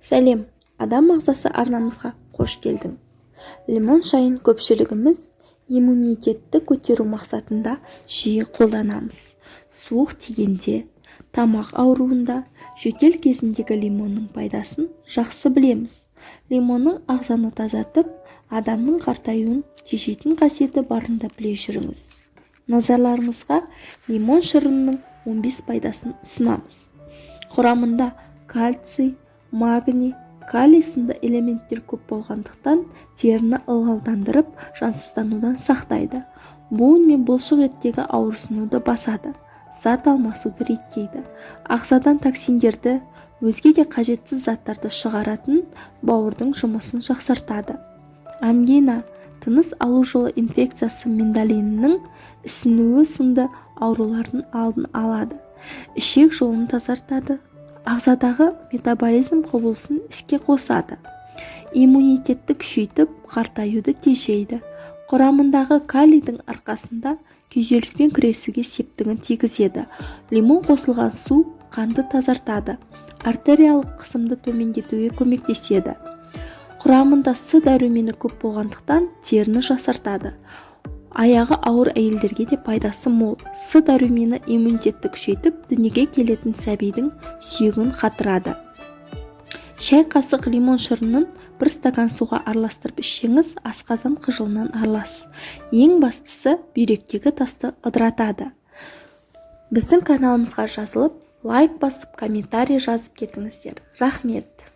Сәлем, адам ағзасы арнамызға қош келдің. Лимон шайын көпшілігіміз иммунитетті көтеру мақсатында жиі қолданамыз. Суық тигенде, тамақ ауруында, жөтел кезіндегі лимонның пайдасын жақсы білеміз. Лимонның ағзаны тазартып, адамның қартаюын тежейтін қасиеті барын да біле жүріңіз. Назарларыңызға лимон шырынының 15 пайдасын ұсынамыз. Құрамында кальций, магний, калий сынды элементтер көп болғандықтан теріні ылғалдандырып, жансызданудан сақтайды. Буын мен бұлшық еттегі ауырсынуды басады, зат алмасуды реттейді. Ағзадан токсиндерді, өзге де қажетсіз заттарды шығаратын бауырдың жұмысын жақсартады. Ангина, тыныс алу жолы инфекциясы миндалинінің ісінуі сынды аурулардың алдын алады. Ішек жолын тазартады. Ағзадағы метаболизм құбылысын іске қосады. Иммунитетті күшейтіп, қартаюды тежейді. Құрамындағы калийдің арқасында күйзеліспен күресуге септігін тигізеді. Лимон қосылған су қанды тазартады. Артериялық қысымды төмендетуге көмектеседі. Құрамында С дәрумені көп болғандықтан теріні жасартады. Аяғы ауыр әйелдерге де пайдасы мол. С дәрумені иммунитетті күшейтіп, дүниеге келетін сәбидің сүйегін қатырады. Шай қасық лимон шырынын 1 стакан суға араластырып ішсеңіз, асқазан қыжылынан арыласыз. Ең бастысы, бүйректегі тасты ыдыратады. Біздің каналымызға жазылып, лайк басып, комментарий жазып кетіңіздер. Рахмет.